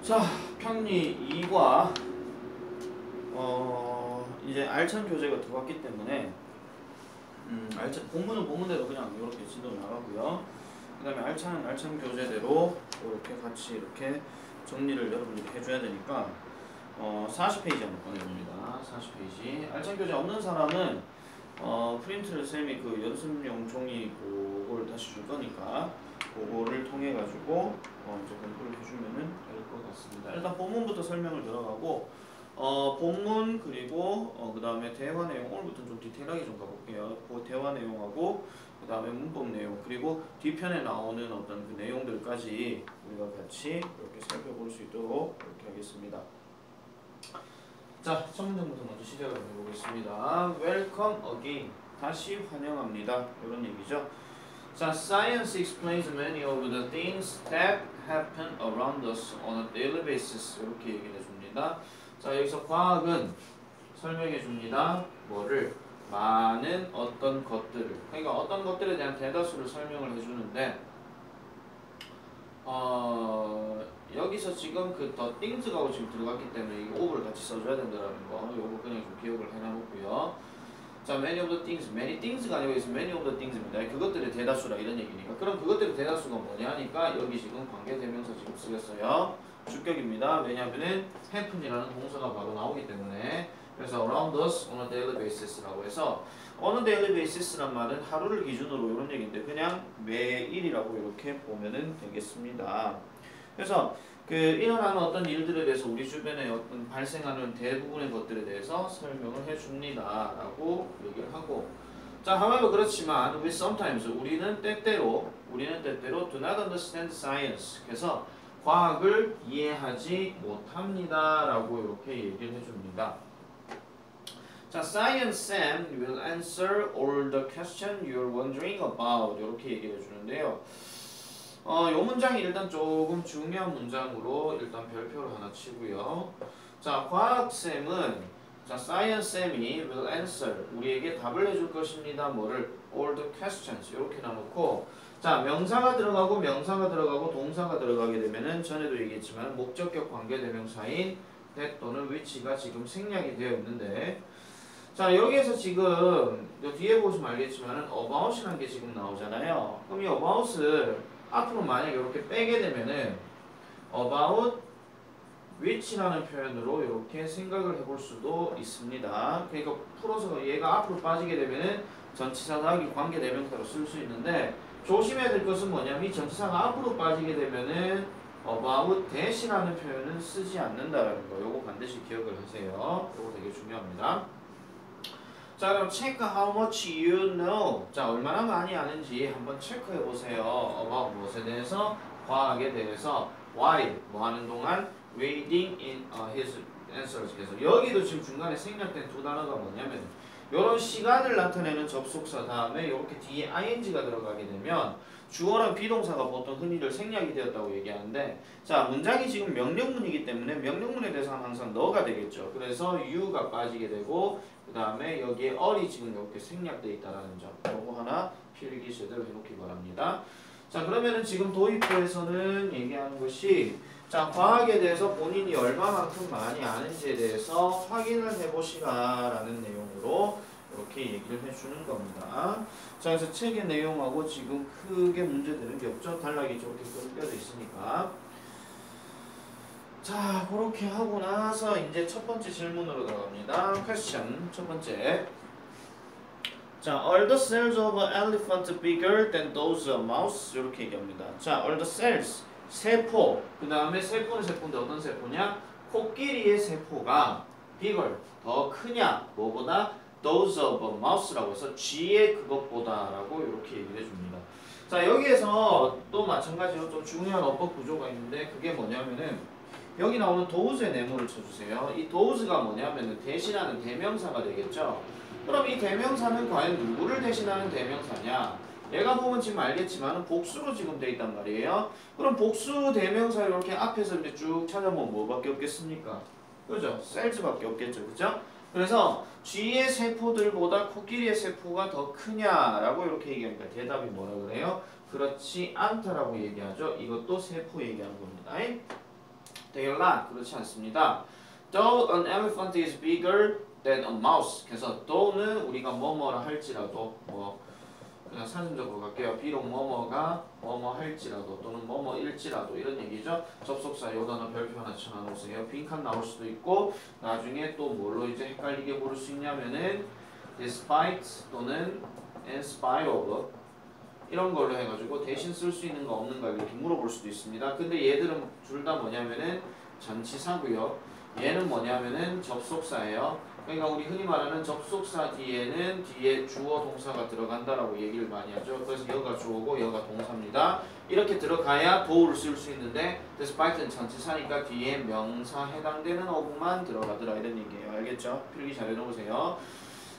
자, 편리 2과 이제 알찬 교재가 들어왔기 때문에 본문은 본문대로 그냥 이렇게 진도 나가고요. 그 다음에 알찬 교재대로 이렇게 같이 이렇게 정리를 여러분들이 해줘야 되니까 40페이지 한번 꺼내봅니다. 40페이지. 알찬 교재 없는 사람은 프린트를 쌤이 그 연습용 종이 그걸 다시 줄 거니까 그거를 통해 가지고 이제 공부를 해주면은 될 것 같습니다. 일단 본문부터 설명을 들어가고 본문 그리고 그 다음에 대화 내용 오늘부터 좀 디테일하게 좀 가볼게요. 그 대화 내용하고 그 다음에 문법 내용 그리고 뒤편에 나오는 어떤 그 내용들까지 우리가 같이 이렇게 살펴볼 수 있도록 이렇게 하겠습니다. 자, 첫 문장부터 먼저 시작을 해보겠습니다. Welcome again. 다시 환영합니다. 이런 얘기죠. 자, Science explains many of the things that happen around us on a daily basis. 이렇게 얘기를 해줍니다. 자, 여기서 과학은 설명해 줍니다. 뭐를? 많은 어떤 것들을. 그러니까 어떤 것들에 대한 대다수를 설명을 해주는데 여기서 지금 그 the things가 지금 들어갔기 때문에 이 of를 같이 써줘야 된다는 거. 요거 그냥 좀 기억을 해놔놓고요. 자, many of the things, many things가 아니고 여기서 many of the things입니다. 그것들의 대다수라 이런 얘기니까. 그럼 그것들의 대다수가 뭐냐 하니까 여기 지금 관계대명사 지금 쓰였어요. 주격입니다. 왜냐하면은 happen이라는 동사가 바로 나오기 때문에. 그래서 around us on a daily basis라고 해서 on a daily basis란 말은 하루를 기준으로 이런 얘기인데 그냥 매일이라고 이렇게 보면은 되겠습니다. 그래서 그 일어나는 어떤 일들에 대해서 우리 주변에 어떤 발생하는 대부분의 것들에 대해서 설명을 해줍니다 라고 얘기를 하고 자, however 그렇지만 we sometimes 우리는 때때로 do not understand science 그래서 과학을 이해하지 못합니다 라고 이렇게 얘기를 해줍니다. 자, Science Sam will answer all the questions you're wondering about 이렇게 얘기를 해주는데요. 요 문장이 일단 조금 중요한 문장으로 일단 별표를 하나 치고요. 자, 과학쌤은 자, Science-쌤이 will answer 우리에게 답을 해줄 것입니다. 뭐를? all the questions 이렇게 나놓고 자, 명사가 들어가고 동사가 들어가게 되면은 전에도 얘기했지만 목적격 관계대명사인 that 또는 which가 지금 생략이 되어 있는데 자, 여기에서 지금 요 뒤에 보시면 알겠지만은 about이라는 게 지금 나오잖아요. 그럼 이 about을 앞으로 만약에 이렇게 빼게 되면은 about which라는 표현으로 이렇게 생각을 해볼 수도 있습니다. 그러니까 풀어서 얘가 앞으로 빠지게 되면은 전치사 더하기 관계대명사로 쓸 수 있는데 조심해야 될 것은 뭐냐면 이 전치사가 앞으로 빠지게 되면은 about that이라는 표현은 쓰지 않는다라는 거. 요거 반드시 기억을 하세요. 요거 되게 중요합니다. 자, 그럼 check how much you know. 자, 얼마나 많이 아는지 한번 체크해 보세요. about 무엇에 대해서? 과학에 대해서. while 뭐 하는 동안? waiting in his answers. 그래서 여기도 지금 중간에 생략된 두 단어가 뭐냐면 이런 시간을 나타내는 접속사 다음에 이렇게 뒤에 ing가 들어가게 되면 주어랑 비동사가 보통 흔히들 생략이 되었다고 얘기하는데 자, 문장이 지금 명령문이기 때문에 명령문에 대해서는 항상 너가 되겠죠. 그래서 you가 빠지게 되고 그 다음에 여기에 all이 지금 이렇게 생략되어 있다는 점. 요거 하나 필기 제대로 해놓기 바랍니다. 자, 그러면은 지금 도입부에서는 얘기하는 것이 자, 과학에 대해서 본인이 얼마만큼 많이 아는지에 대해서 확인을 해보시라 라는 내용으로 이렇게 얘기를 해주는 겁니다. 자, 그래서 책의 내용하고 지금 크게 문제되는 게 없죠. 단락이 저렇게 끊겨져 있으니까. 자, 그렇게 하고 나서 이제 첫 번째 질문으로 들어갑니다. question 첫 번째. 자, are the cells of an elephant bigger than those of a mouse? 이렇게 얘기합니다. 자, are the cells 세포. 그 다음에 세포는 세포인데 어떤 세포냐? 코끼리의 세포가 bigger 더 크냐? 뭐보다? those of a mouse라고 해서 쥐의 그것보다라고 이렇게 얘기를 해줍니다. 자, 여기에서 또 마찬가지로 좀 중요한 어법 구조가 있는데 그게 뭐냐면은 여기 나오는 does의 네모를 쳐주세요. 이 dos가 뭐냐면은 대신하는 대명사가 되겠죠. 그럼 이 대명사는 과연 누구를 대신하는 대명사냐? 얘가 보면 지금 알겠지만 복수로 지금 돼 있단 말이에요. 그럼 복수 대명사 이렇게 앞에서 이제 쭉 찾아보면 뭐밖에 없겠습니까? 그죠? 셀즈밖에 없겠죠. 그죠? 그래서 쥐의 세포들보다 코끼리의 세포가 더 크냐라고 이렇게 얘기하니까 대답이 뭐라 그래요? 그렇지 않다라고 얘기하죠. 이것도 세포 얘기하는 겁니다. They are not. 그렇지 않습니다. Though an elephant is bigger than a mouse. 그래서 though는 우리가 뭐뭐라 할지라도 뭐 그냥 사전적으로 갈게요. 비록 뭐뭐가 뭐뭐 할지라도 또는 뭐뭐일지라도 이런 얘기죠. 접속사 요 단어 별표 하나 쳐놔놓으세요. 빈칸 나올 수도 있고 나중에 또 뭘로 이제 헷갈리게 부를 수 있냐면은 despite 또는 in spite of 이런 걸로 해가지고 대신 쓸 수 있는 거 없는가 이렇게 물어볼 수도 있습니다. 근데 얘들은 둘 다 뭐냐면은 전치사고요. 얘는 뭐냐면은 접속사예요. 그러니까 우리 흔히 말하는 접속사 뒤에는 뒤에 주어 동사가 들어간다라고 얘기를 많이 하죠. 그래서 여가 주어고 여가 동사입니다. 이렇게 들어가야 do를 쓸 수 있는데 despite는 전치사니까 뒤에 명사 해당되는 어구만 들어가더라 이런 얘기예요. 알겠죠? 필기 잘 해놓으세요.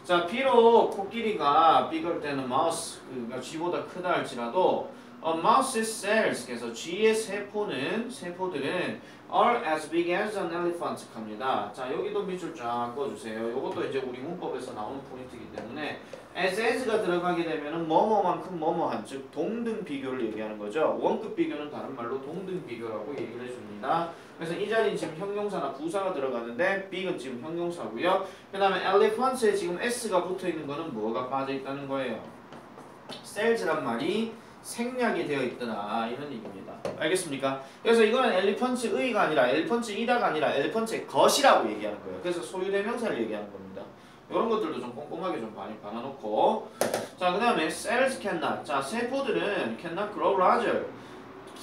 자, 비록 코끼리가 bigger than a mouse, 그러니까 쥐보다 크다 할지라도 a mouse's cells, 그래서 쥐의 세포들은 are as big as an elephant 합니다. 자, 여기도 밑줄 쫙 그어주세요. 이것도 이제 우리 문법에서 나오는 포인트이기 때문에 as가 들어가게 되면은 뭐뭐만큼 뭐뭐한, 즉 동등 비교를 얘기하는 거죠. 원급 비교는 다른 말로 동등 비교라고 얘기를 해줍니다. 그래서 이 자리는 지금 형용사나 부사가 들어가는데 big은 지금 형용사고요. 그 다음에 elephant에 지금 s가 붙어있는 거는 뭐가 빠져있다는 거예요? cells란 말이 생략이 되어 있더라 이런 얘기입니다. 알겠습니까? 그래서 이거는 엘리펀츠의가 아니라 엘리펀츠이다가 아니라 엘리펀츠의 것이라고 얘기하는 거예요. 그래서 소유대명사를 얘기하는 겁니다. 이런 것들도 좀 꼼꼼하게 좀 많이 봐놓고 자, 그 다음에 cells cannot. 자, 세포들은 cannot grow larger.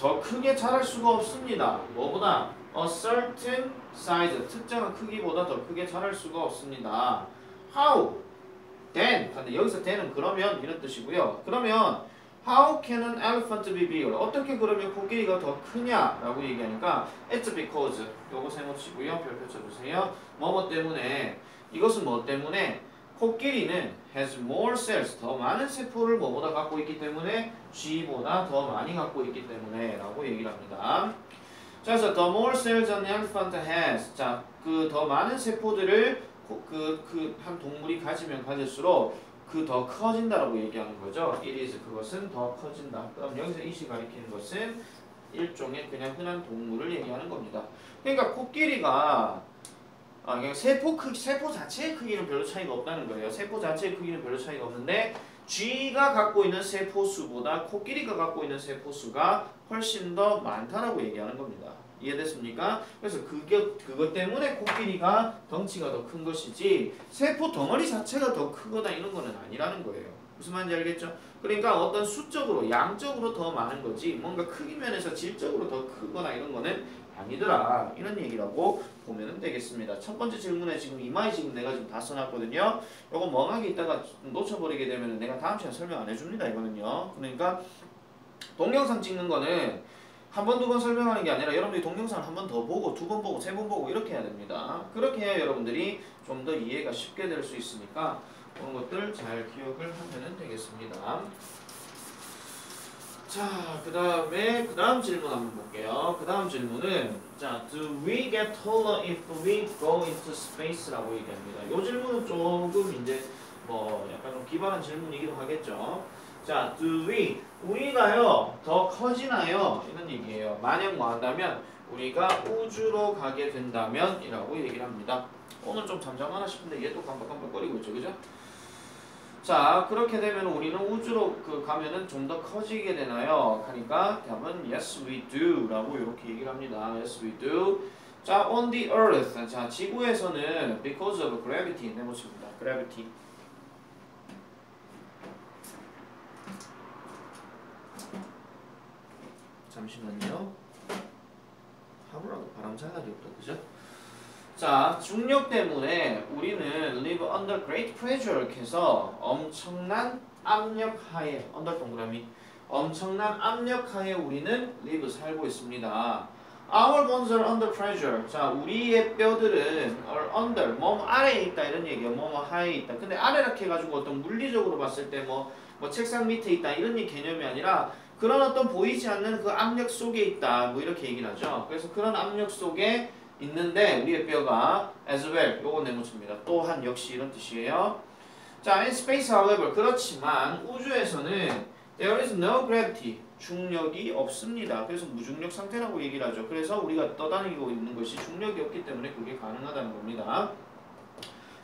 더 크게 자랄 수가 없습니다. 뭐보다? A certain size. 특정한 크기보다 더 크게 자랄 수가 없습니다. How? Then. 근데 여기서 then은 그러면 이런 뜻이고요. 그러면 How can an elephant be bigger? 어떻게 그러면 코끼리가 더 크냐라고 얘기하니까 It's because. 요거 세모치고요. 별표 쳐주세요. 뭐뭐 때문에. 이것은 뭐 때문에? 코끼리는 has more cells. 더 많은 세포를 뭐보다 갖고 있기 때문에 쥐보다 더 많이 갖고 있기 때문에 라고 얘기를 합니다. 자, 그래서 the more cells an elephant has. 자, 그 더 많은 세포들을 한 동물이 가지면 가질수록 그 더 커진다라고 얘기하는 거죠. It is 그것은 더 커진다. 그럼 여기서 이시 가리키는 것은 일종의 그냥 흔한 동물을 얘기하는 겁니다. 그러니까 코끼리가 그냥 세포 자체의 크기는 별로 차이가 없다는 거예요. 세포 자체의 크기는 별로 차이가 없는데 쥐가 갖고 있는 세포 수보다 코끼리가 갖고 있는 세포 수가 훨씬 더 많다라고 얘기하는 겁니다. 이해됐습니까? 그래서 그것 때문에 코끼리가 덩치가 더 큰 것이지 세포 덩어리 자체가 더 크거나 이런 거는 아니라는 거예요. 무슨 말인지 알겠죠? 그러니까 어떤 수적으로 양적으로 더 많은 거지 뭔가 크기 면에서 질적으로 더 크거나 이런 거는 아니더라 이런 얘기라고 보면 되겠습니다. 첫 번째 질문에 지금 이마에 지금 내가 지금 다 써놨거든요. 요거 멍하게 있다가 놓쳐버리게 되면 내가 다음 시간에 설명 안 해줍니다. 이거는요. 그러니까 동영상 찍는 거는 한 번, 두 번 설명하는 게 아니라 여러분들이 동영상을 한 번 더 보고 두 번 보고 세 번 보고 이렇게 해야 됩니다. 그렇게 해야 여러분들이 좀 더 이해가 쉽게 될 수 있으니까 그런 것들 잘 기억을 하면 되겠습니다. 자, 그 다음 질문 한번 볼게요. 그 다음 질문은 자, do we get taller if we go into space라고 얘기합니다. 이 질문은 조금 이제 뭐 약간 좀 기발한 질문이기도 하겠죠. 자, do 우리가요 더 커지나요? 이런 얘기예요. 만약 뭐 한다면 우리가 우주로 가게 된다면 이라고 얘기를 합니다. 오늘 좀 잠잠하나 싶은데 얘 또 깜빡깜빡거리고 있죠, 그죠? 자, 그렇게 되면 우리는 우주로 가면은 좀 더 커지게 되나요? 하니까 답은 yes we do 라고 이렇게 얘기를 합니다. yes we do. 자, on the earth. 자, 지구에서는 because of gravity 네모칩니다. gravity. 잠시만요. 하루라도 바람 잘 나기 없다, 그죠? 자, 중력 때문에 우리는 live under great pressure 이렇게 해서 엄청난 압력 하에 under 동그라미 엄청난 압력 하에 우리는 live 살고 있습니다. Our bones are under pressure. 자, 우리의 뼈들은 are under 뭐 아래에 있다 이런 얘기예요. 뭐 하에 있다. 근데 아래라 해가지고 어떤 물리적으로 봤을 때 뭐 책상 밑에 있다 이런 개념이 아니라 그런 어떤 보이지 않는 그 압력 속에 있다 뭐 이렇게 얘기를 하죠. 그래서 그런 압력 속에 있는데 우리의 뼈가 as well 요거 네모칩니다. 또한 역시 이런 뜻이에요. 자, in space however 그렇지만 우주에서는 there is no gravity 중력이 없습니다. 그래서 무중력 상태라고 얘기를 하죠. 그래서 우리가 떠다니고 있는 것이 중력이 없기 때문에 그게 가능하다는 겁니다.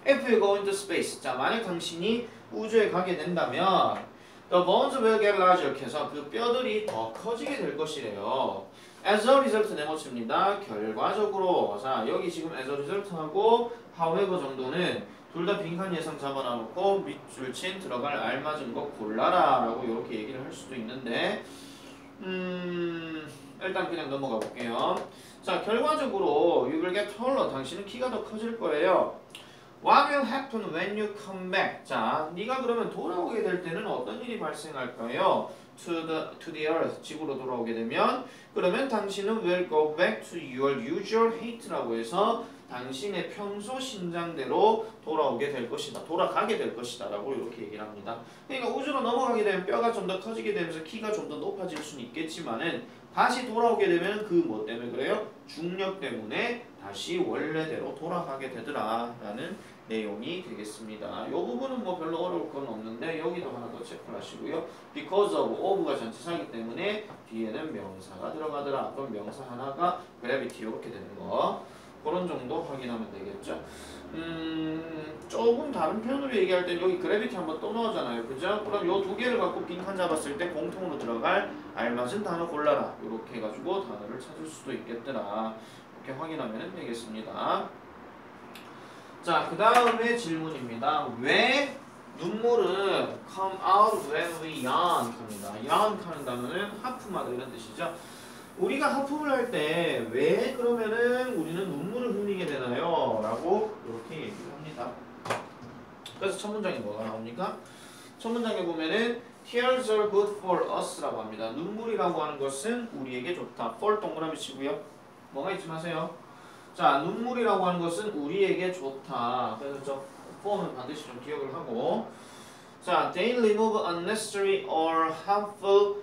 If you go into space, 자 만약 당신이 우주에 가게 된다면 the bones will get larger 해서 그 뼈들이 더 커지게 될 것이래요. As a result 네모칩니다. 결과적으로 자 여기 지금 as a result하고 however 정도는 둘 다 빈칸 예상 잡아놔놓고 밑줄 친 들어갈 알맞은 거 골라라 라고 이렇게 얘기를 할 수도 있는데 일단 그냥 넘어가 볼게요. 자 결과적으로 you will get taller 당신은 키가 더 커질 거예요. What will happen when you come back? 자, 네가 그러면 돌아오게 될 때는 어떤 일이 발생할까요? To the earth, 지구로 돌아오게 되면 그러면 당신은 will go back to your usual hate라고 해서 당신의 평소 신장대로 돌아오게 될 것이다. 돌아가게 될 것이다. 라고 이렇게 얘기를 합니다. 그러니까 우주로 넘어가게 되면 뼈가 좀 더 커지게 되면서 키가 좀 더 높아질 수는 있겠지만은 다시 돌아오게 되면 그 뭐 때문에 그래요? 중력 때문에 다시 원래대로 돌아가게 되더라 라는 내용이 되겠습니다. 이 부분은 뭐 별로 어려울 건 없는데 여기도 하나 더 체크를 하시고요. Because of가 전치사이기 때문에 뒤에는 명사가 들어가더라. 그럼 명사 하나가 gravity 이렇게 되는 거 그런 정도 확인하면 되겠죠. 조금 다른 표현으로 얘기할 때 여기 gravity 한번 또 넣었잖아요. 그죠? 그럼 요 두 개를 갖고 빈칸 잡았을 때 공통으로 들어갈 알맞은 단어 골라라. 이렇게 해가지고 단어를 찾을 수도 있겠더라. 이렇게 확인하면 되겠습니다. 자, 그 다음에 질문입니다. 왜 눈물은 come out when we yawn 합니다. yawn 하는 단어는 하품하다 이런 뜻이죠. 우리가 하품을 할 때 왜 그러면은 우리는 눈물을 흘리게 되나요? 라고 이렇게 얘기를 합니다. 그래서 첫 문장에 뭐가 나옵니까? 첫 문장에 보면은 Tears are good for us 라고 합니다. 눈물이라고 하는 것은 우리에게 좋다. for 동그라미 치고요. 뭐가 잊지 마세요. 자, 눈물이라고 하는 것은 우리에게 좋다. 그래서 저 for는 반드시 좀 기억을 하고 자, they remove unnecessary or harmful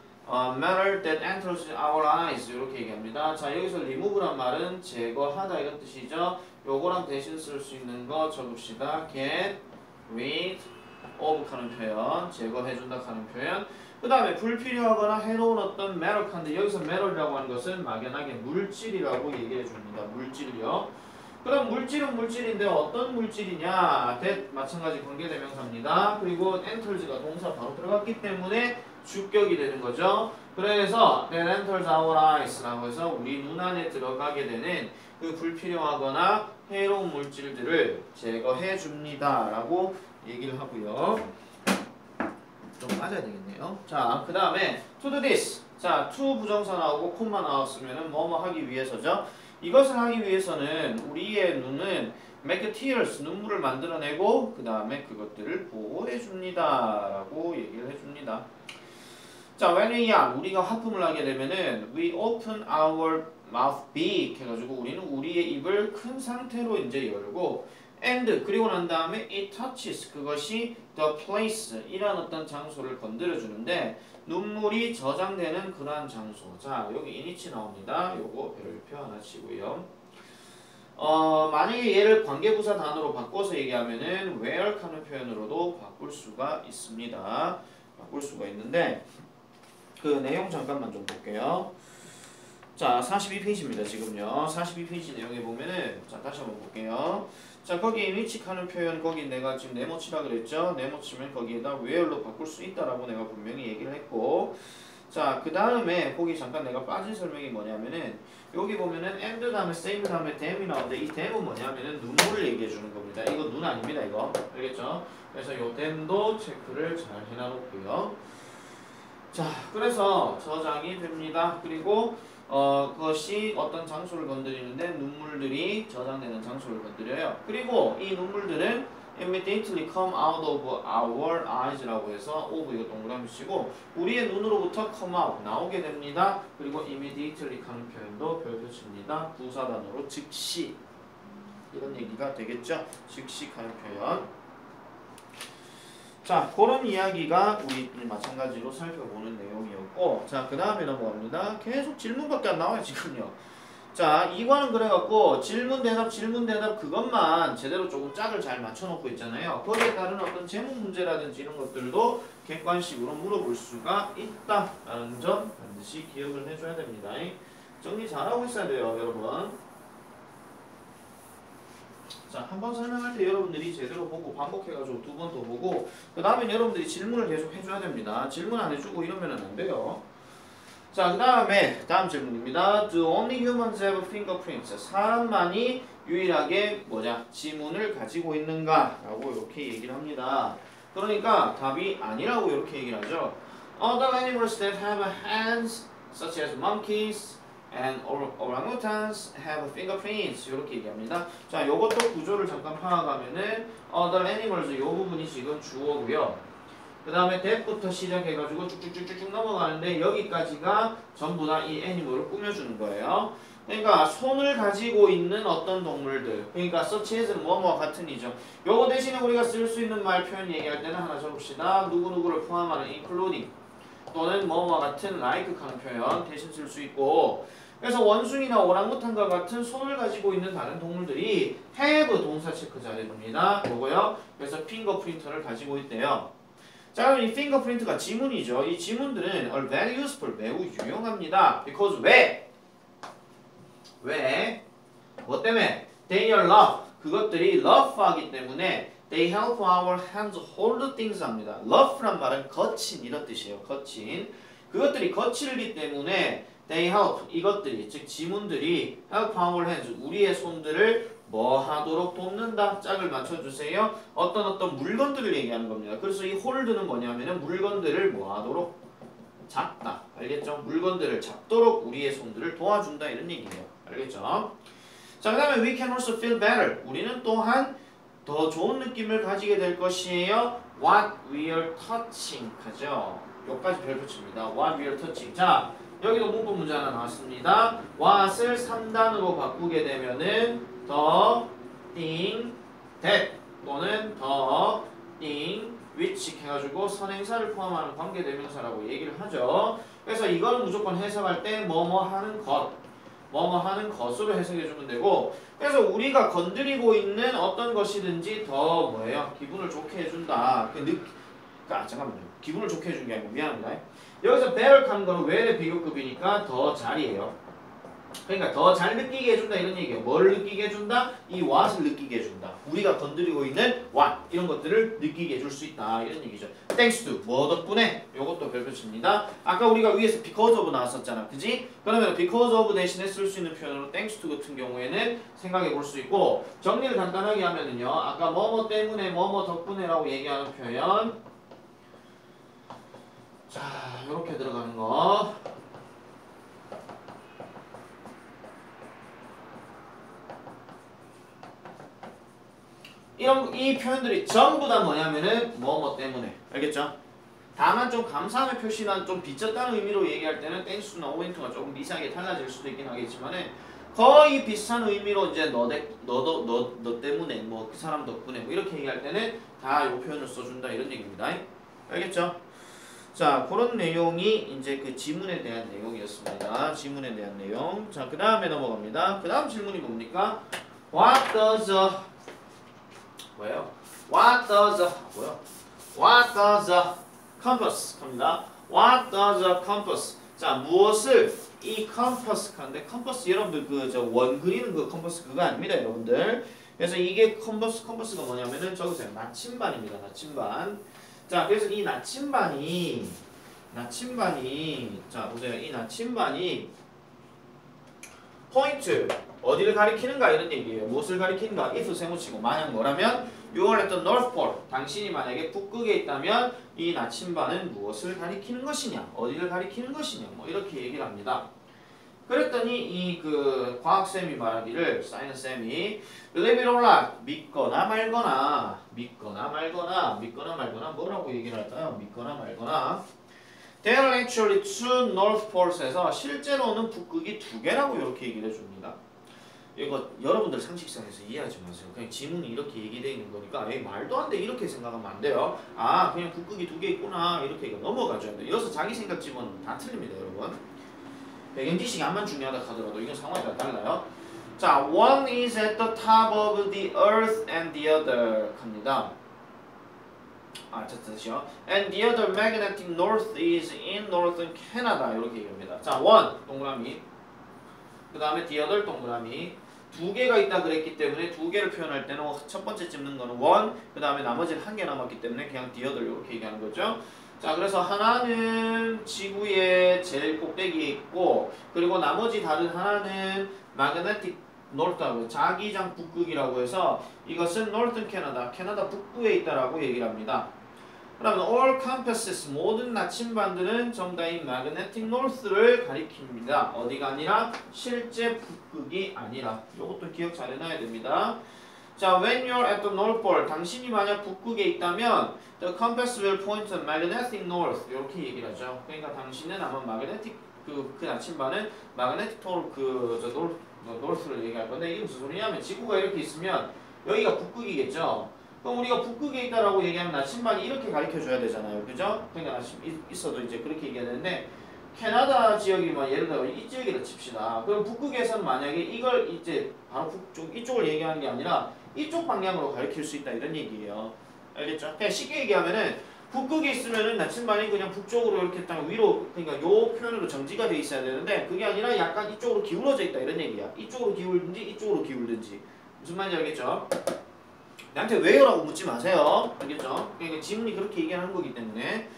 matter that enters our eyes 이렇게 얘기합니다. 자, 여기서 remove란 말은 제거하다 이런 뜻이죠. 요거랑 대신 쓸 수 있는 거 적읍시다. get rid of 하는 표현, 제거해준다 하는 표현. 그 다음에 불필요하거나 해로운 어떤 matter인데 여기서 matter이라고 하는 것은 막연하게 물질이라고 얘기해 줍니다. 물질이요. 그럼 물질은 물질인데 어떤 물질이냐? that 마찬가지 관계대명사입니다. 그리고 enters가 동사 바로 들어갔기 때문에 주격이 되는 거죠. 그래서 that enters our eyes라고 해서 우리 눈 안에 들어가게 되는 그 불필요하거나 해로운 물질들을 제거해 줍니다. 라고 얘기를 하고요. 좀 빠져야 되겠네요. 자, 그 다음에 to do this. 자, to 부정사 나오고 콤마 나왔으면은 뭐뭐 하기 위해서죠. 이것을 하기 위해서는 우리의 눈은 make tears 눈물을 만들어내고 그 다음에 그것들을 보호해 줍니다. 라고 얘기를 해줍니다. 자, when we yawn 우리가 하품을 하게 되면은 we open our mouth big 해가지고 우리는 우리의 입을 큰 상태로 이제 열고 and 그리고 난 다음에 it touches 그것이 the place 이란 어떤 장소를 건드려 주는데 눈물이 저장되는 그러한 장소. 자, 여기 init이 나옵니다. 요거 별표 하나 치고요. 만약에 얘를 관계부사 단어로 바꿔서 얘기하면은 where 하는 표현으로도 바꿀 수가 있습니다. 바꿀 수가 있는데 그 내용 잠깐만 좀 볼게요. 자, 42페이지입니다. 지금요. 42페이지 내용에 보면은 자, 다시 한번 볼게요. 자, 거기에 위치하는 표현 거기 내가 지금 네모치라 그랬죠. 네모치면 거기에다 where로 바꿀 수 있다라고 내가 분명히 얘기를 했고 자, 그 다음에 거기 잠깐 내가 빠진 설명이 뭐냐면은 여기 보면은 and 다음에 same 다음에 dam이 나오는데 이 dam은 뭐냐면은 눈물을 얘기해 주는 겁니다. 이거 눈 아닙니다. 이거 알겠죠? 그래서 요 dam도 체크를 잘 해놔놓고요. 자, 그래서 저장이 됩니다. 그리고 그것이 어떤 장소를 건드리는데 눈물들이 저장되는 장소를 건드려요. 그리고 이 눈물들은 immediately come out of our eyes라고 해서 of 이거 동그라미 치고 우리의 눈으로부터 come out 나오게 됩니다. 그리고 immediately 하는 표현도 별표 칩니다. 부사단어로 즉시 이런 얘기가 되겠죠. 즉시 하는 표현. 자, 그런 이야기가 우리 마찬가지로 살펴보는 내용이었고 자, 그 다음에 넘어갑니다. 계속 질문밖에 안 나와요 지금요. 자, 이과는 그래갖고 질문 대답 그것만 제대로 조금 짝을 잘 맞춰놓고 있잖아요. 거기에 따른 어떤 제목 문제라든지 이런 것들도 객관식으로 물어볼 수가 있다라는 점 반드시 기억을 해줘야 됩니다. 정리 잘하고 있어야 돼요, 여러분. 자, 한 번 설명할 때 여러분들이 제대로 보고 반복해가지고 두 번 더 보고 그 다음에 여러분들이 질문을 계속 해줘야 됩니다. 질문 안 해주고 이러면 안 돼요. 자, 그 다음에 다음 질문입니다. Do only humans have fingerprints? 사람만이 유일하게 지문을 가지고 있는가? 라고 이렇게 얘기를 합니다. 그러니까 답이 아니라고 이렇게 얘기를 하죠. Other animals that have hands, such as monkeys and orangutans, have fingerprints. 이렇게 얘기합니다. 자, 요것도 구조를 잠깐 파악하면은 other animals 요 부분이 지금 주어고요. 그 다음에 that부터 시작해가지고 쭉쭉쭉쭉 넘어가는데 여기까지가 전부 다 이 애니멀을 꾸며주는 거예요. 그러니까 손을 가지고 있는 어떤 동물들, 그러니까 such as는 뭐뭐와 같은이죠. 요거 대신에 우리가 쓸 수 있는 말 표현 얘기할 때는 하나 적읍시다. 누구누구를 포함하는 including 또는 뭐뭐와 같은 like 하는 표현 대신 쓸 수 있고, 그래서 원숭이나 오랑우탄과 같은 손을 가지고 있는 다른 동물들이 have 동사 체크 잘해줍니다. 요거요. 그래서 핑거프린터를 가지고 있대요. 자, 그럼 이 핑거프린트가 지문이죠. 이 지문들은 are very useful, 매우 유용합니다. because 왜? 뭐 때문에? They are rough. 그것들이 rough하기 때문에 they help our hands hold things 합니다. rough란 말은 거친 이런 뜻이에요. 거친. 그것들이 거칠기 때문에 they help, 이것들이 즉 지문들이 help our hands, 우리의 손들을 뭐 하도록 돕는다. 짝을 맞춰주세요. 어떤 물건들을 얘기하는 겁니다. 그래서 이 hold는 뭐냐면은 물건들을 뭐 하도록 잡다. 알겠죠? 물건들을 잡도록 우리의 손들을 도와준다 이런 얘기예요. 알겠죠? 자, 그 다음에 we can also feel better. 우리는 또한 더 좋은 느낌을 가지게 될 것이에요. what we are touching 하죠. 여기까지 별표칩니다. what we are touching. 자, 여기도 문법 문제 하나 나왔습니다. what을 3단으로 바꾸게 되면은 the, thing, that 또는 the, thing, which 해가지고 선행사를 포함하는 관계대명사라고 얘기를 하죠. 그래서 이걸 무조건 해석할 때 뭐뭐 하는 것, 뭐뭐 하는 것으로 해석해주면 되고, 그래서 우리가 건드리고 있는 어떤 것이든지 더 뭐예요? 기분을 좋게 해준다. 잠깐만요. 기분을 좋게 해준 게 아니고 미안합니다. 여기서 better 하는 거는 where의 비교급이니까 더 잘이에요. 그러니까 더 잘 느끼게 해준다 이런 얘기예요. 뭘 느끼게 해준다? 이 what을 느끼게 해준다. 우리가 건드리고 있는 what 이런 것들을 느끼게 해줄 수 있다 이런 얘기죠. Thanks to 뭐 덕분에? 요것도 별표칩니다. 아까 우리가 위에서 because of 나왔었잖아, 그지? 그러면 because of 대신에 쓸 수 있는 표현으로 thanks to 같은 경우에는 생각해 볼 수 있고, 정리를 간단하게 하면은요, 아까 뭐뭐 때문에 뭐뭐 덕분에라고 얘기하는 표현, 자 요렇게 들어가는 거. 이 표현들이 전부 다 뭐냐면은 뭐뭐 때문에, 알겠죠? 다만 좀 감사함의 표시나 좀 빚졌다는 의미로 얘기할 때는 땡스나 오인트가 조금 미세하게 달라질 수도 있긴 하겠지만은 거의 비슷한 의미로 이제 너 때문에 뭐 그 사람 덕분에 뭐 이렇게 얘기할 때는 다 이 표현을 써준다 이런 얘기입니다. 알겠죠? 자, 그런 내용이 이제 그 지문에 대한 내용이었습니다. 지문에 대한 내용. 자, 그 다음에 넘어갑니다. 그 다음 질문이 뭡니까? What does compass 갑니다. What does a compass? 자, 무엇을 이 compass 하는데, compass 여러분들 원 그리는 그 compass 그거 아닙니다, 여러분들. 그래서 이게 compass가 뭐냐면은 저기서 나침반입니다. 나침반. 자, 그래서 이 나침반이 자 보세요. 이 나침반이 포인트 어디를 가리키는가 이런 얘기예요. 무엇을 가리키는가? if 세모치고 만약 뭐라면 you are at the North Pole. 당신이 만약에 북극에 있다면 이 나침반은 무엇을 가리키는 것이냐? 어디를 가리키는 것이냐? 뭐 이렇게 얘기를 합니다. 그랬더니 이 그 과학쌤이 말하기를 사이언스쌤이 believe it or not 믿거나 말거나 뭐라고 얘기를 할까요? 믿거나 말거나 There are actually two North Poles에서 실제로는 북극이 두 개라고 이렇게 얘기를 해줍니다. 이거 여러분들 상식선에서 이해하지 마세요. 그냥 지문이 이렇게 얘기되어 있는 거니까 에이 말도 안 돼 이렇게 생각하면 안 돼요. 아 그냥 북극이 두 개 있구나 이렇게 넘어가줘야 돼요. 여기서 자기 생각 집어넣으면 다 틀립니다 여러분. 배경 지식이 암만 중요하다 하더라도 이건 상황이 다 달라요. 자, one is at the top of the earth and the other 합니다. 자, 뜻이요. And the other magnetic north is in northern Canada. 이렇게 얘기합니다. 자, one 동그라미. 그 다음에 the other 동그라미. 두 개가 있다 그랬기 때문에 두 개를 표현할 때는 첫 번째 찝는 거는 one, 그 다음에 나머지는 한 개 남았기 때문에 그냥 the other 이렇게 얘기하는 거죠. 자, 그래서 하나는 지구의 제일 꼭대기에 있고, 그리고 나머지 다른 하나는 magnetic north하고 자기장 북극이라고 해서 이것은 northern Canada, 캐나다 북부에 있다라고 얘기를 합니다. 그러면 all compasses 모든 나침반들은 전부 다 이 magnetic north를 가리킵니다. 어디가 아니라 실제 북극이 아니라. 이것도 기억 잘 해놔야 됩니다. 자, when you're at the north pole, 당신이 만약 북극에 있다면 the compass will point to magnetic north 이렇게 얘기를 하죠. 그러니까 당신은 아마 magnetic 그 나침반은 magnetic north를 얘기할 건데 이게 무슨 소리냐면 지구가 이렇게 있으면 여기가 북극이겠죠. 그럼 우리가 북극에 있다라고 얘기하면 나침반이 이렇게 가르쳐줘야 되잖아요. 그죠? 그러니까 있어도 이제 그렇게 얘기해야 되는데 캐나다 지역이 뭐 예를 들어 이 지역이라 칩시다. 그럼 북극에서는 만약에 이걸 이제 바로 북쪽 이쪽을 얘기하는 게 아니라 이쪽 방향으로 가르칠 수 있다 이런 얘기예요. 알겠죠? 그냥 쉽게 얘기하면은 북극에 있으면은 나침반이 그냥 북쪽으로 이렇게 딱 위로 그러니까 요 표현으로 정지가 돼 있어야 되는데 그게 아니라 약간 이쪽으로 기울어져 있다 이런 얘기야. 이쪽으로 기울든지 이쪽으로 기울든지 무슨 말인지 알겠죠? 나한테 왜요라고 묻지 마세요. 알겠죠? 그러니까 지문이 그렇게 얘기하는 거기 때문에.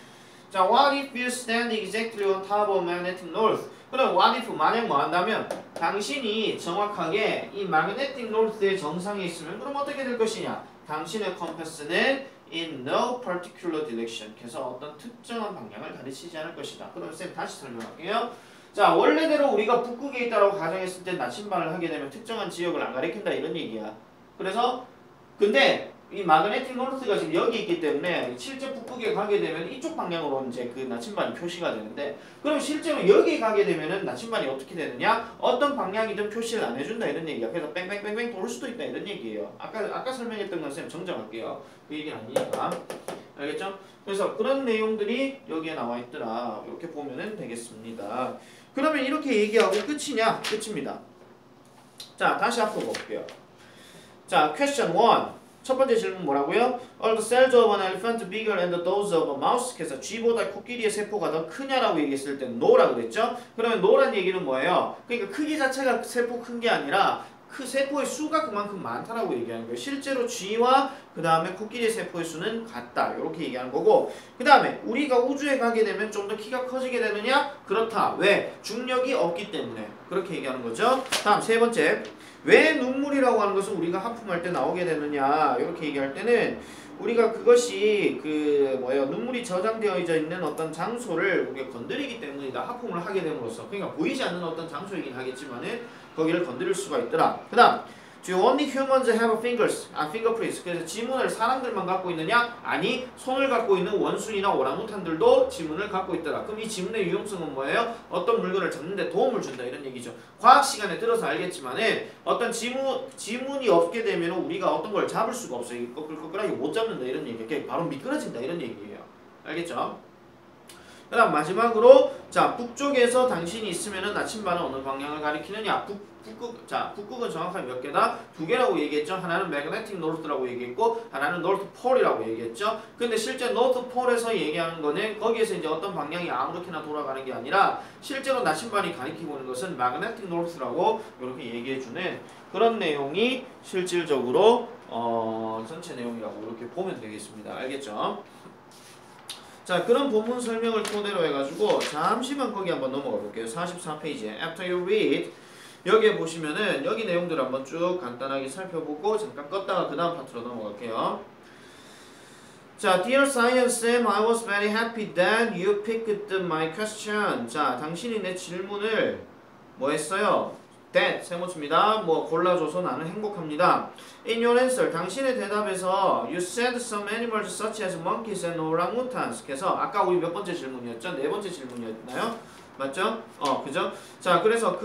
자, what if you stand exactly on top of magnetic north? 그럼 what if 만약 뭐 한다면 당신이 정확하게 이 magnetic north의 정상에 있으면 그럼 어떻게 될 것이냐? 당신의 컴패스는 in no particular direction. 그래서 어떤 특정한 방향을 가리치지 않을 것이다. 그럼 쌤 다시 설명할게요. 자, 원래대로 우리가 북극에 있다고 가정했을 때 나침반을 하게 되면 특정한 지역을 안 가리킨다 이런 얘기야. 그래서 근데 이 마그네틱 노르스가 지금 여기 있기 때문에 실제 북극에 가게 되면 이쪽 방향으로 이제 그 나침반이 표시가 되는데 그럼 실제로 여기 가게 되면은 나침반이 어떻게 되느냐? 어떤 방향이든 표시를 안 해준다 이런 얘기야. 그래서 뺑뺑뺑뺑 돌 수도 있다 이런 얘기예요. 아까 설명했던 건 쌤 정정할게요. 그 얘기는 아니니까. 알겠죠? 그래서 그런 내용들이 여기에 나와 있더라. 이렇게 보면은 되겠습니다. 그러면 이렇게 얘기하고 끝이냐? 끝입니다. 자, 다시 앞으로 볼게요. 자, question 1. 첫 번째 질문 뭐라고요? Are the cells of an elephant bigger than the those of a mouse? 그래서 쥐보다 코끼리의 세포가 더 크냐라고 얘기했을 때 no라고 그랬죠? 그러면 no란 얘기는 뭐예요? 그러니까 크기 자체가 세포 큰 게 아니라 그 세포의 수가 그만큼 많다라고 얘기하는 거예요. 실제로 쥐와 그 다음에 코끼리의 세포의 수는 같다. 이렇게 얘기하는 거고 그 다음에 우리가 우주에 가게 되면 좀 더 키가 커지게 되느냐? 그렇다. 왜? 중력이 없기 때문에. 그렇게 얘기하는 거죠. 다음 세 번째. 왜 눈물이라고 하는 것은 우리가 하품할 때 나오게 되느냐? 이렇게 얘기할 때는 우리가 그것이 눈물이 저장되어 있는 어떤 장소를 우리가 건드리기 때문이다. 하품을 하게 됨으로써. 그러니까 보이지 않는 어떤 장소이긴 하겠지만은 거기를 건드릴 수가 있더라. 그 다음 Do only humans have fingers? fingerprints. 그래서 지문을 사람들만 갖고 있느냐? 아니, 손을 갖고 있는 원숭이나 오랑우탄들도 지문을 갖고 있더라. 그럼 이 지문의 유용성은 뭐예요? 어떤 물건을 잡는 데 도움을 준다 이런 얘기죠. 과학 시간에 들어서 알겠지만은 어떤 지문이 없게 되면 우리가 어떤 걸 잡을 수가 없어요. 꺼끌꺼끌하게 못 잡는다 이런 얘기예요. 바로 미끄러진다 이런 얘기예요. 알겠죠? 그 다음 마지막으로 자 북쪽에서 당신이 있으면은 나침반은 어느 방향을 가리키느냐? 북극은 정확하게 몇 개다? 두 개라고 얘기했죠. 하나는 magnetic north라고 얘기했고 하나는 north pole이라고 얘기했죠. 근데 실제 north pole에서 얘기하는 거는 거기에서 이제 어떤 방향이 아무렇게나 돌아가는 게 아니라 실제로 나침반이 가리키고 있는 것은 magnetic north라고 이렇게 얘기해주는 그런 내용이 실질적으로 전체 내용이라고 이렇게 보면 되겠습니다. 알겠죠? 자, 그런 본문 설명을 토대로 해가지고 잠시만 거기 한번 넘어가 볼게요. 44페이지에 After you read 여기에 보시면은 여기 내용들을 한번 쭉 간단하게 살펴보고 잠깐 껐다가 그 다음 파트로 넘어갈게요. 자, Dear Science Sam, I was very happy that you picked my question. 자, 당신이 내 질문을 뭐 했어요? That, 세모치입니다. 골라줘서 나는 행복합니다. In your answer, 당신의 대답에서 You said some animals such as monkeys and orangutans. 그래서 아까 우리 몇 번째 질문이었죠? 네 번째 질문이었나요? 맞죠? 그죠? 자, 그래서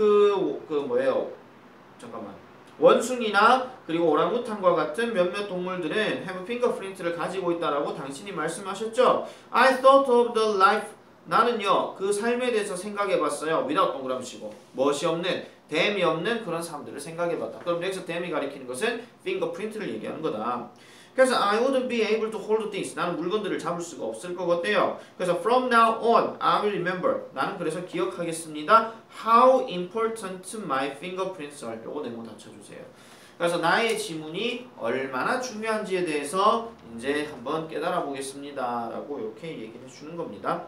잠깐만. 원숭이나 그리고 오랑우탄과 같은 몇몇 동물들은 have fingerprint를 가지고 있다라고 당신이 말씀하셨죠? I thought of the life 나는요 그 삶에 대해서 생각해봤어요. without 동그라미 치고 멋이 없는 댐이 없는 그런 사람들을 생각해봤다. 그럼 여기서 댐이 가리키는 것은 fingerprint를 얘기하는 거다. 그래서 I wouldn't be able to hold things. 나는 물건들을 잡을 수가 없을 것 같아요. 그래서 from now on, I will remember. 나는 그래서 기억하겠습니다. How important my fingerprints are. 요거 네모 닫혀주세요. 그래서 나의 지문이 얼마나 중요한지에 대해서 이제 한번 깨달아 보겠습니다. 라고 이렇게 얘기해 주는 겁니다.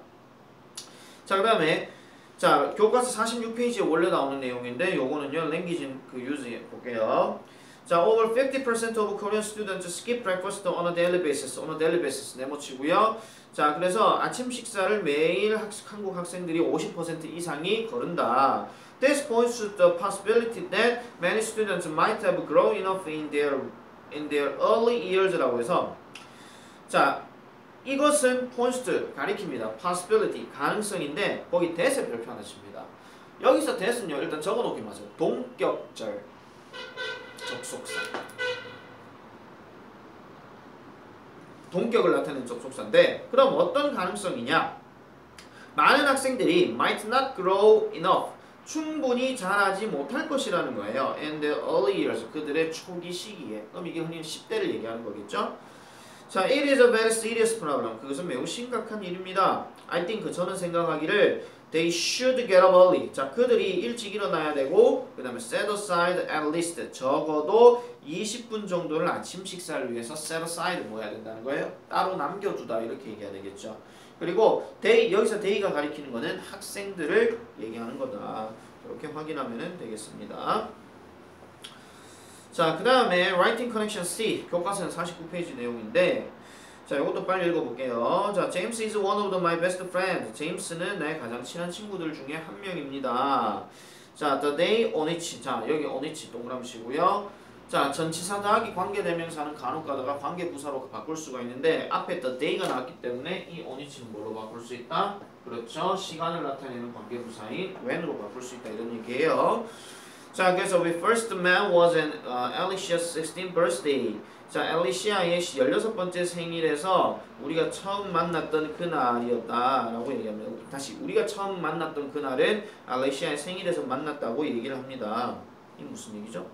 자, 그 다음에 자 교과서 46페이지에 원래 나오는 내용인데 요거는요 랭귀지 그 유즈해 볼게요. 자, over 50% of Korean students skip breakfast on a daily basis. on a daily basis 네모치고요. 자, 그래서 아침 식사를 매일 한국 학생들이 50% 이상이 거른다. This points to the possibility that many students might have grown enough in their early years라고 해서 자, 이것은 points to 가리킵니다. possibility 가능성인데 거기 that의 별표 하나 칩니다. 여기서 that은요 일단 적어놓기 마세요. 동격절 접속사. 동격을 나타내는 접속사인데 그럼 어떤 가능성이냐? 많은 학생들이 might not grow enough. 충분히 자라지 못할 것이라는 거예요. in the early years. 그들의 초기 시기에. 그럼 이게 흔히 10대를 얘기하는 거겠죠? 자, it is a very serious problem. 그것은 매우 심각한 일입니다. I think 저는 생각하기를 they should get up early. 자, 그들이 일찍 일어나야 되고 그 다음에 set aside at least 적어도 20분 정도를 아침 식사를 위해서 set aside 뭐 해야 된다는 거예요? 따로 남겨두다 이렇게 얘기해야 되겠죠. 그리고 they, 여기서 they가 가리키는 거는 학생들을 얘기하는 거다. 이렇게 확인하면 되겠습니다. 자, 그 다음에 writing connection C 교과서는 49페이지 내용인데 자, 이것도 빨리 읽어볼게요. 자, James is one of my best friends. 제임스는 나의 가장 친한 친구들 중에 한 명입니다. 자, the day on which. 자, 여기 on which 동그라미 치고요. 자, 전치사 더하기 관계대명사는 간혹 가다가 관계부사로 바꿀 수가 있는데 앞에 the day가 나왔기 때문에 이 on which는 뭘로 바꿀 수 있다? 그렇죠. 시간을 나타내는 관계부사인 when으로 바꿀 수 있다 이런 얘기예요. 자, 그래서 we first met was on Alicia's 16th birthday. 자, 엘리시아의 16번째 생일에서 우리가 처음 만났던 그날이었다라고 얘기합니다. 다시 우리가 처음 만났던 그날은 엘리시아의 생일에서 만났다고 얘기를 합니다. 이 무슨 얘기죠?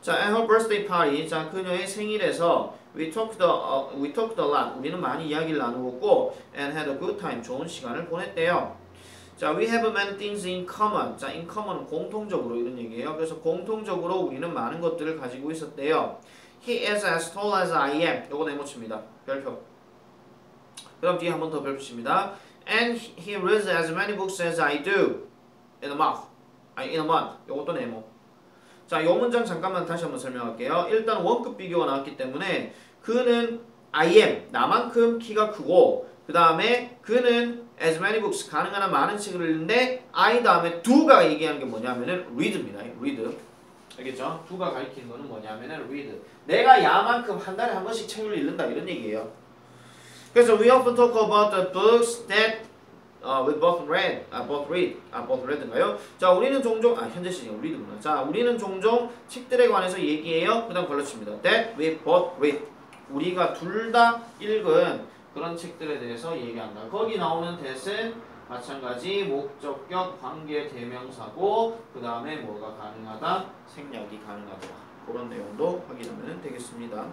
자, at her birthday party. 자, 그녀의 생일에서 we talked a lot. 우리는 많이 이야기를 나누었고 and had a good time. 좋은 시간을 보냈대요. 자, we have many things in common. 자, in common은 공통적으로 이런 얘기예요. 그래서 공통적으로 우리는 많은 것들을 가지고 있었대요. He is as tall as I am. 요거 네모칩니다. 별표. 그 다음 뒤에 한 번 더 별표 칩니다. And he reads as many books as I do in a month. 아니, in a month. 요것도 네모. 자, 요 문장 잠깐만 다시 한번 설명할게요. 일단 원급 비교가 나왔기 때문에 그는 I am. 나만큼 키가 크고 그 다음에 그는 as many books. 가능한 한 많은 책을 읽는데 I 다음에 do가 얘기하는 게 뭐냐면은 read입니다. read. 알겠죠? 두가 가리키는 거는 뭐냐면은 read. 내가 야만큼 한 달에 한 번씩 책을 읽는다 이런 얘기예요. 그래서 we often talk about the books that we both read인가요? 자, 우리는 종종 현재 시제가 read구나. 자, 우리는 종종 책들에 관해서 얘기해요. 그다음 걸러칩니다. That we both read. 우리가 둘 다 읽은 그런 책들에 대해서 얘기한다. 거기 나오는 that은 마찬가지 목적격 관계 대명사고 그 다음에 뭐가 가능하다? 생략이 가능하다. 그런 내용도 확인하면 되겠습니다.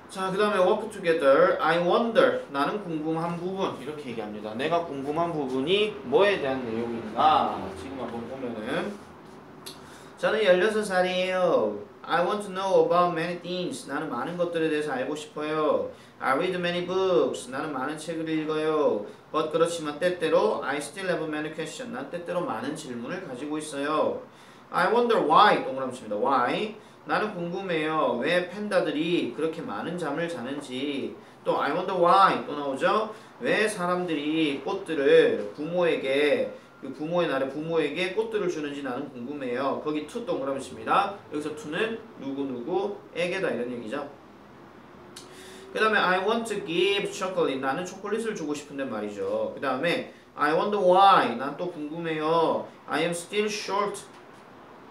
자, 그 다음에 work together. I wonder. 나는 궁금한 부분. 이렇게 얘기합니다. 내가 궁금한 부분이 뭐에 대한 내용인가? 지금 한번 보면은 저는 16살이에요. I want to know about many things. 나는 많은 것들에 대해서 알고 싶어요. I read many books. 나는 많은 책을 읽어요. But 그렇지만 때때로 I still have many questions. 난 때때로 많은 질문을 가지고 있어요. I wonder why. 동그라미 칩니다. Why? 나는 궁금해요. 왜 팬다들이 그렇게 많은 잠을 자는지. 또 I wonder why 또 나오죠. 왜 사람들이 꽃들을 부모에게 그 부모의 날에 부모에게 꽃들을 주는지 나는 궁금해요. 거기 to 동그라미 칩니다. 여기서 to는 누구누구에게다 이런 얘기죠. 그 다음에 I want to give chocolate. 나는 초콜릿을 주고 싶은데 말이죠. 그 다음에 I wonder why. 난 또 궁금해요. I am still short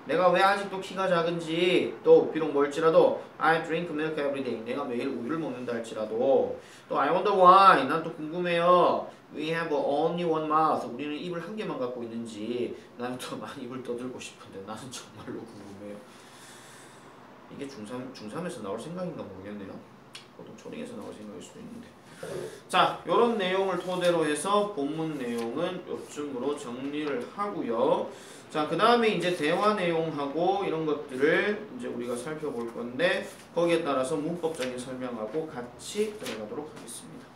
내가 왜 아직도 키가 작은지, 또 비록 멀지라도 I drink milk every day. 내가 매일 우유를 먹는다 할지라도, 또 I wonder why. 난 또 궁금해요. We have only one mouth. 우리는 입을 한 개만 갖고 있는지 나는 또 많이 입을 떠들고 싶은데 나는 정말로 궁금해요. 이게 중3에서 나올 생각인가 모르겠네요. 보통 초딩에서 나올 생각일 수도 있는데. 자, 요런 내용을 토대로 해서 본문 내용은 요쯤으로 정리를 하고요. 자, 그 다음에 이제 대화 내용하고 이런 것들을 이제 우리가 살펴볼 건데 거기에 따라서 문법적인 설명하고 같이 들어가도록 하겠습니다.